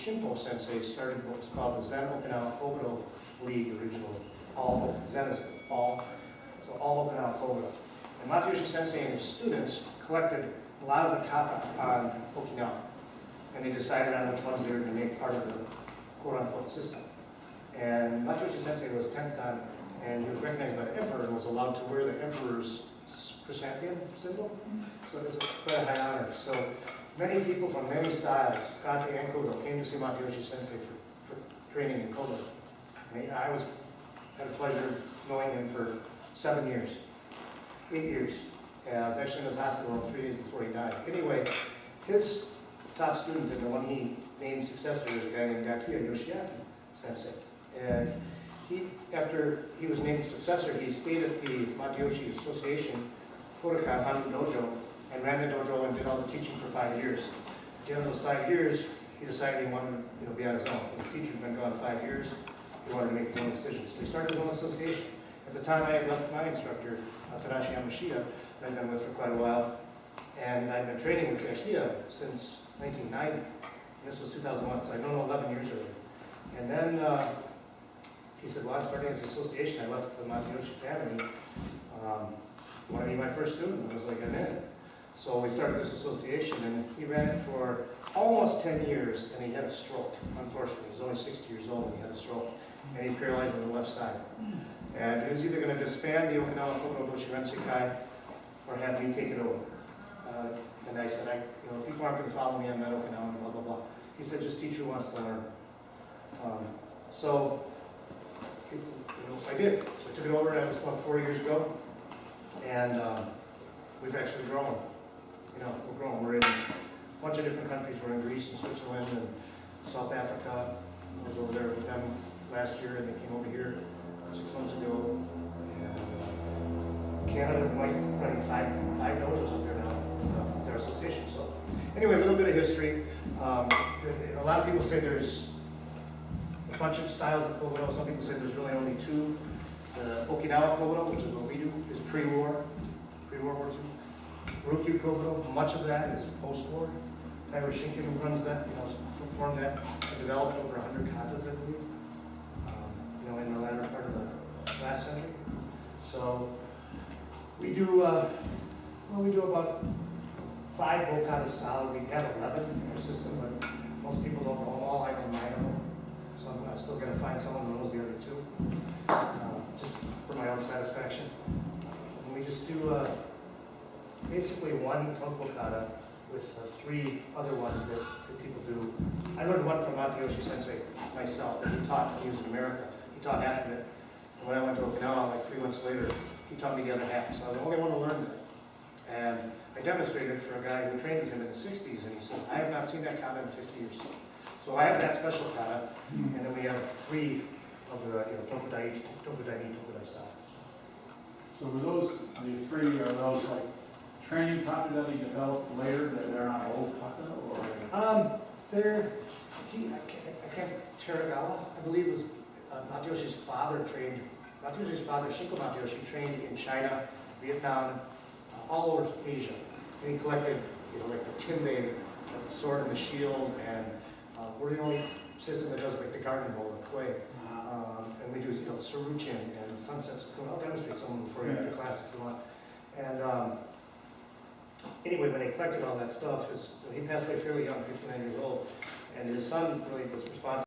Shimpo Sensei started what was called the Zen Okinawa Kobudo League originally. All Zen is all, so all Okinawa Kobudo. And Masayoshi Sensei and his students collected a lot of the kata on Okinawa, and they decided on which ones they were going to make part of the quote-unquote system. And Masayoshi Sensei was 10th dan, and he was recognized by the emperor and was allowed to wear the emperor's chrysanthemum symbol. So this is quite a high honor. So many people from many styles, kata and kobudo, came to see Masayoshi Sensei for training in kobudo. And I had the pleasure of knowing him for 7 years, 8 years. And I was actually in his hospital 3 days before he died. Anyway, his top student and the one he named successor was a guy named Gakiya Yoshiaki Sensei. And after he was named successor, he stayed at the Masayoshi Association, Kodokan Hanu Dojo, and ran the dojo and did all the teaching for 5 years. At the end of those 5 years, he decided he wanted to be on his own. The teacher had been gone 5 years. He wanted to make his own decisions. So he started his own association. At the time, I had left my instructor, Tadashi Yamashita, that I'd been with for quite a while. And I'd been training with Gakiya since 1990. And this was 2001, so I'd known him 11 years earlier. And then he said, well, I'm starting this association. I left the Masayoshi family. You want to be my first student? I was like, I'm in. So we started this association, and he ran it for almost 10 years, and he had a stroke, unfortunately. He was only 60 years old, and he had a stroke, and he's paralyzed on the left side. And he was either going to disband the Okinawa Kobudo Bushiren-sekai or have me take it over. And I said, people aren't going to follow me, I'm not Okinawan, blah, blah, blah. He said, just teach who wants to learn. So I did. So I took it over, and that was about 4 years ago. And we've actually grown. We're growing. We're in a bunch of different countries. We're in Greece and Switzerland and South Africa. I was over there with them last year, and they came over here 6 months ago. And Canada, we might running five dojos up there now with their association. So anyway, a little bit of history. A lot of people say there's a bunch of styles of Kobudo. Some people say there's really only two. The Okinawa Kobudo, which is what we do, is pre-World War II. Ryukyu Kobudo, much of that is post-war. Taiyo Shinken runs that, performed that, and developed over 100 katas, I believe, in the latter part of the last century. So we do, we do about 5 katas solid. We have 11 in our system, but most people don't know them all. I know 9 of them. So I'm still going to find someone who knows the other 2, just for my own satisfaction. And we just do basically one Tonko kata with 3 other ones that people do. I learned one from Masayoshi Sensei myself that he taught when he was in America. He taught half of it. And when I went to Okinawa, like 3 months later, he taught me the other half. So I was the only one to learn that. And I demonstrated for a guy who trained with him in the 60s, and he said, I have not seen that kata in 50 years. So I have that special kata, and then we have 3 of the Tokudai style. So were those, the 3, are those like training kata that he developed later, that they're not old kata, or? I can't, Teragawa, I believe, was Matayoshi's father trained. Matayoshi's father, Shinko Masayoshi, trained in China, Vietnam, all over Asia. And he collected, like the timbe, the sword and the shield, and we're the only system that does like the garden bowl, the kue. And we do, Saruchin and sunsets. I'll demonstrate some of them before you after class if you want. And anyway, when they collected all that stuff, he passed away fairly young, 59 years old, and his son really was responsible.